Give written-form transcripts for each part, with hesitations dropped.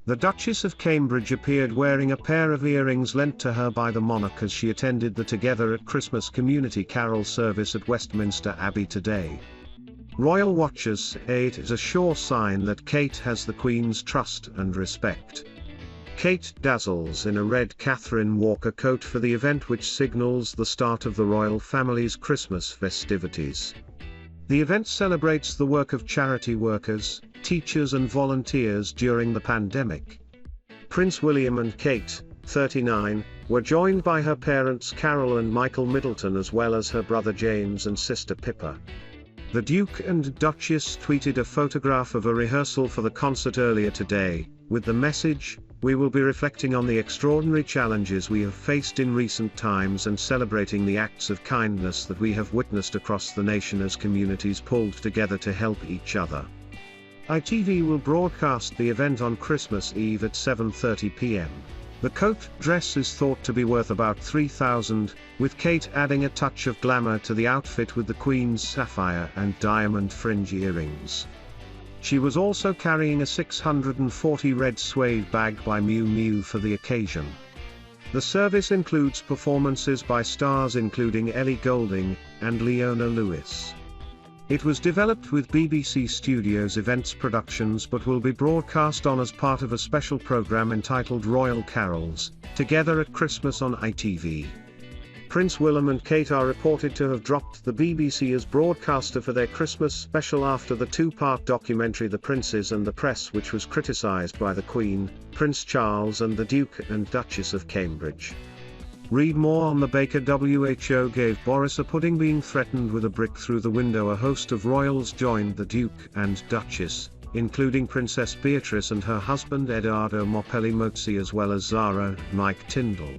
The Duchess of Cambridge appeared wearing a pair of earrings lent to her by the monarch as she attended the Together at Christmas community carol service at Westminster Abbey today. Royal watchers say it is a sure sign that Kate has the Queen's trust and respect. Kate dazzles in a red Catherine Walker coat for the event, which signals the start of the royal family's Christmas festivities. The event celebrates the work of charity workers, teachers and volunteers during the pandemic. Prince William and Kate, 39, were joined by her parents Carole and Michael Middleton as well as her brother James and sister Pippa. The Duke and Duchess tweeted a photograph of a rehearsal for the concert earlier today, with the message, "We will be reflecting on the extraordinary challenges we have faced in recent times and celebrating the acts of kindness that we have witnessed across the nation as communities pulled together to help each other." ITV will broadcast the event on Christmas Eve at 7:30 p.m. The coat dress is thought to be worth about £3,000, with Kate adding a touch of glamour to the outfit with the Queen's sapphire and diamond fringe earrings. She was also carrying a 640 red suede bag by Miu Miu for the occasion. The service includes performances by stars including Ellie Goulding and Leona Lewis. It was developed with BBC Studios Events Productions but will be broadcast on as part of a special programme entitled Royal Carols, Together at Christmas on ITV. Prince Willam and Kate are reported to have dropped the BBC as broadcaster for their Christmas special after the two-part documentary The Princes and the Press, which was criticised by the Queen, Prince Charles and the Duke and Duchess of Cambridge. Read more on the baker. WHO gave Boris a pudding. Being threatened with a brick through the window. A host of royals joined the Duke and Duchess, including Princess Beatrice and her husband Edoardo Mapelli Mozzi as well as Zara and Mike Tindall.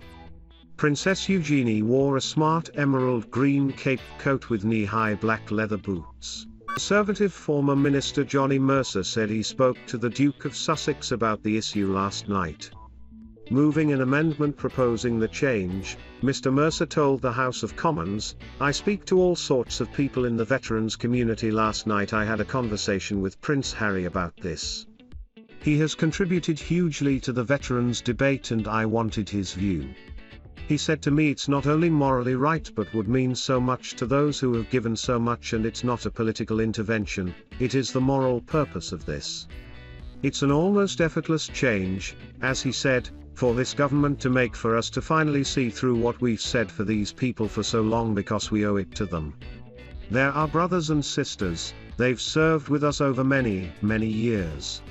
Princess Eugenie wore a smart emerald green cape coat with knee-high black leather boots. Conservative former Minister Johnny Mercer said he spoke to the Duke of Sussex about the issue last night. Moving an amendment proposing the change, Mr. Mercer told the House of Commons, "I speak to all sorts of people in the veterans community. Last night I had a conversation with Prince Harry about this. He has contributed hugely to the veterans debate and I wanted his view. He said to me it's not only morally right but would mean so much to those who have given so much, and it's not a political intervention, it is the moral purpose of this. It's an almost effortless change, as he said, for this government to make, for us to finally see through what we've said for these people for so long because we owe it to them. They're our brothers and sisters, they've served with us over many, many years."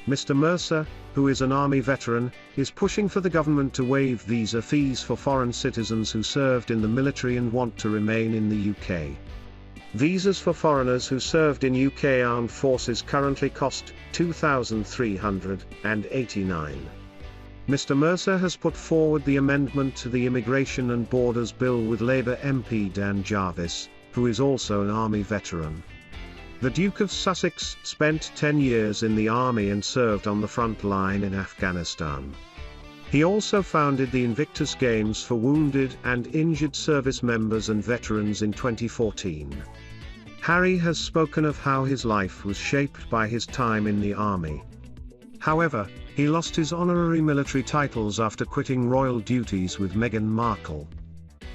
Mr. Mercer, who is an army veteran, is pushing for the government to waive visa fees for foreign citizens who served in the military and want to remain in the UK. Visas for foreigners who served in UK armed forces currently cost £2,389. Mr. Mercer has put forward the amendment to the Immigration and Borders Bill with Labour MP Dan Jarvis, who is also an army veteran. The Duke of Sussex spent 10 years in the army and served on the front line in Afghanistan. He also founded the Invictus Games for wounded and injured service members and veterans in 2014. Harry has spoken of how his life was shaped by his time in the army. However, he lost his honorary military titles after quitting royal duties with Meghan Markle.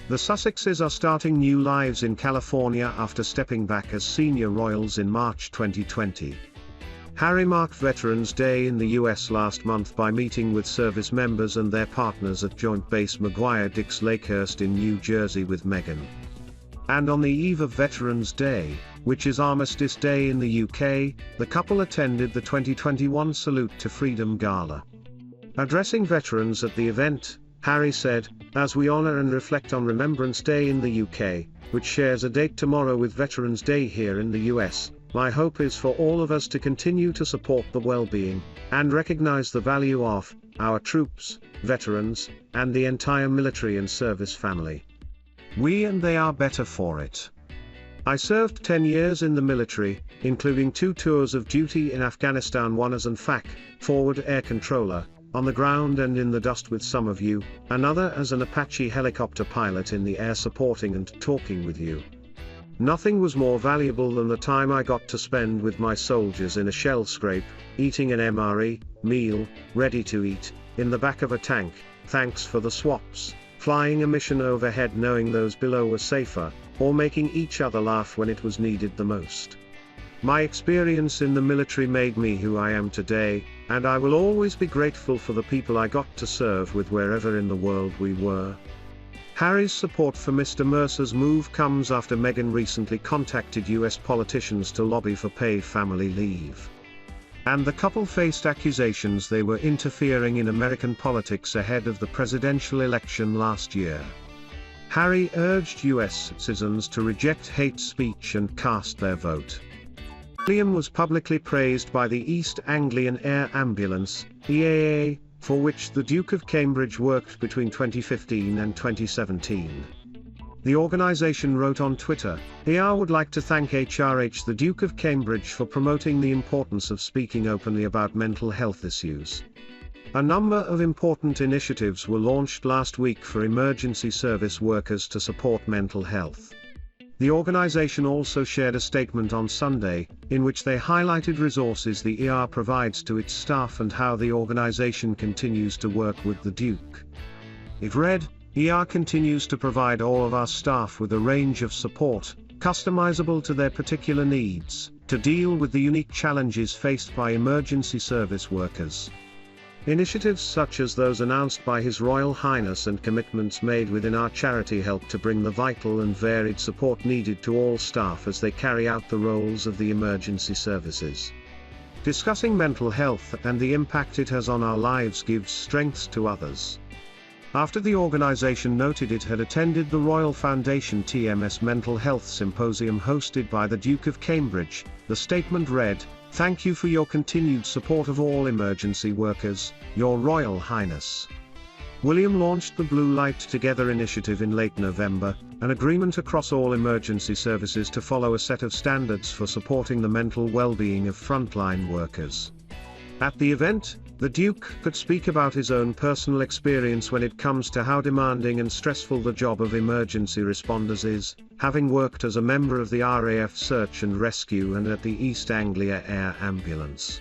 The Sussexes are starting new lives in California after stepping back as senior royals in March 2020. Harry marked Veterans Day in the US last month by meeting with service members and their partners at Joint Base McGuire-Dix Lakehurst in New Jersey with Meghan. And on the eve of Veterans Day, which is Armistice Day in the UK, the couple attended the 2021 Salute to Freedom Gala. Addressing veterans at the event, Harry said, "As we honor and reflect on Remembrance Day in the UK, which shares a date tomorrow with Veterans Day here in the US, my hope is for all of us to continue to support the well-being, and recognize the value of, our troops, veterans, and the entire military and service family. We and they are better for it. I served 10 years in the military, including 2 tours of duty in Afghanistan, one as an FAC, forward air controller, on the ground and in the dust with some of you, another as an Apache helicopter pilot in the air supporting and talking with you. Nothing was more valuable than the time I got to spend with my soldiers in a shell scrape, eating an MRE meal, ready to eat, in the back of a tank, thanks for the swaps, flying a mission overhead knowing those below were safer, or making each other laugh when it was needed the most. My experience in the military made me who I am today, and I will always be grateful for the people I got to serve with wherever in the world we were. Harry's support for Mr. Mercer's move comes after Meghan recently contacted US politicians to lobby for paid family leave. And the couple faced accusations they were interfering in American politics ahead of the presidential election last year. Harry urged US citizens to reject hate speech and cast their vote. William was publicly praised by the East Anglian Air Ambulance, EAA, for which the Duke of Cambridge worked between 2015 and 2017. The organization wrote on Twitter, "ER would like to thank HRH the Duke of Cambridge for promoting the importance of speaking openly about mental health issues." A number of important initiatives were launched last week for emergency service workers to support mental health. The organization also shared a statement on Sunday, in which they highlighted resources the ER provides to its staff and how the organization continues to work with the Duke. It read, "ER continues to provide all of our staff with a range of support, customizable to their particular needs, to deal with the unique challenges faced by emergency service workers." Initiatives such as those announced by His Royal Highness and commitments made within our charity help to bring the vital and varied support needed to all staff as they carry out the roles of the emergency services. Discussing mental health and the impact it has on our lives gives strength to others. After the organization noted it had attended the Royal Foundation TMS Mental Health Symposium hosted by the Duke of Cambridge, the statement read, "Thank you for your continued support of all emergency workers, Your Royal Highness." William launched the Blue Light Together initiative in late November, an agreement across all emergency services to follow a set of standards for supporting the mental well-being of frontline workers. At the event, the Duke could speak about his own personal experience when it comes to how demanding and stressful the job of emergency responders is, having worked as a member of the RAF Search and Rescue and at the East Anglia Air Ambulance.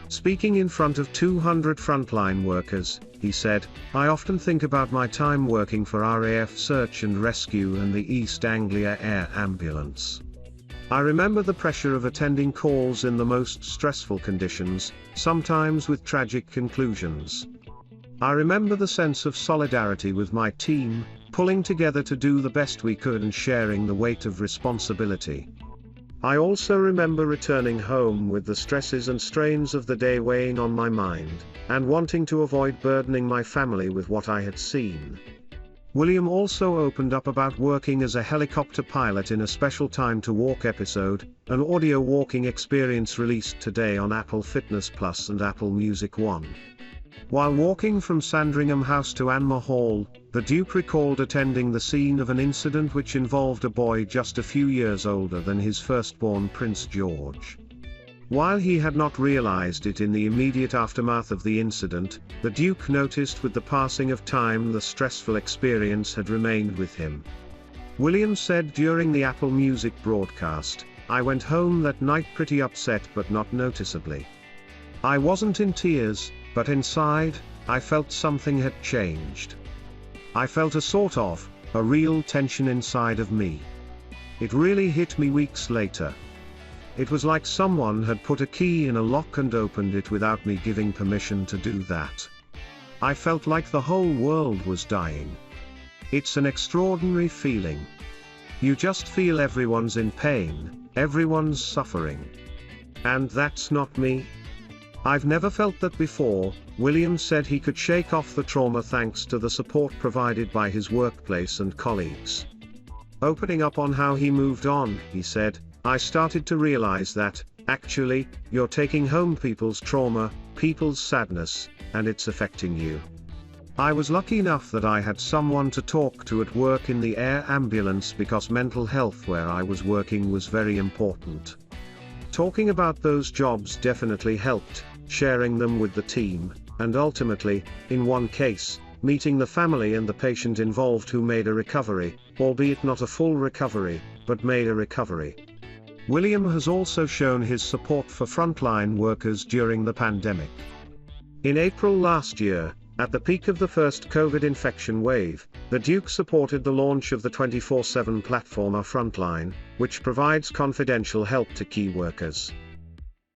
Speaking in front of 200 frontline workers, he said, "I often think about my time working for RAF Search and Rescue and the East Anglia Air Ambulance. I remember the pressure of attending calls in the most stressful conditions, sometimes with tragic conclusions. I remember the sense of solidarity with my team, pulling together to do the best we could and sharing the weight of responsibility. I also remember returning home with the stresses and strains of the day weighing on my mind, and wanting to avoid burdening my family with what I had seen." William also opened up about working as a helicopter pilot in a Special Time to Walk episode, an audio walking experience released today on Apple Fitness Plus and Apple Music One. While walking from Sandringham House to Anmer Hall, the Duke recalled attending the scene of an incident which involved a boy just a few years older than his firstborn Prince George. While he had not realized it in the immediate aftermath of the incident, the Duke noticed with the passing of time the stressful experience had remained with him. William said during the Apple Music broadcast, "I went home that night pretty upset but not noticeably. I wasn't in tears, but inside, I felt something had changed. I felt a real tension inside of me. It really hit me weeks later. It was like someone had put a key in a lock and opened it without me giving permission to do that. I felt like the whole world was dying. It's an extraordinary feeling. You just feel everyone's in pain, everyone's suffering. And that's not me. I've never felt that before." William said he could shake off the trauma thanks to the support provided by his workplace and colleagues. Opening up on how he moved on, he said, "I started to realize that, actually, you're taking home people's trauma, people's sadness, and it's affecting you. I was lucky enough that I had someone to talk to at work in the air ambulance because mental health where I was working was very important. Talking about those jobs definitely helped, sharing them with the team, and ultimately, in one case, meeting the family and the patient involved who made a recovery, albeit not a full recovery, but made a recovery. William has also shown his support for frontline workers during the pandemic. In April last year, at the peak of the first COVID infection wave, the Duke supported the launch of the 24/7 platform Our Frontline, which provides confidential help to key workers.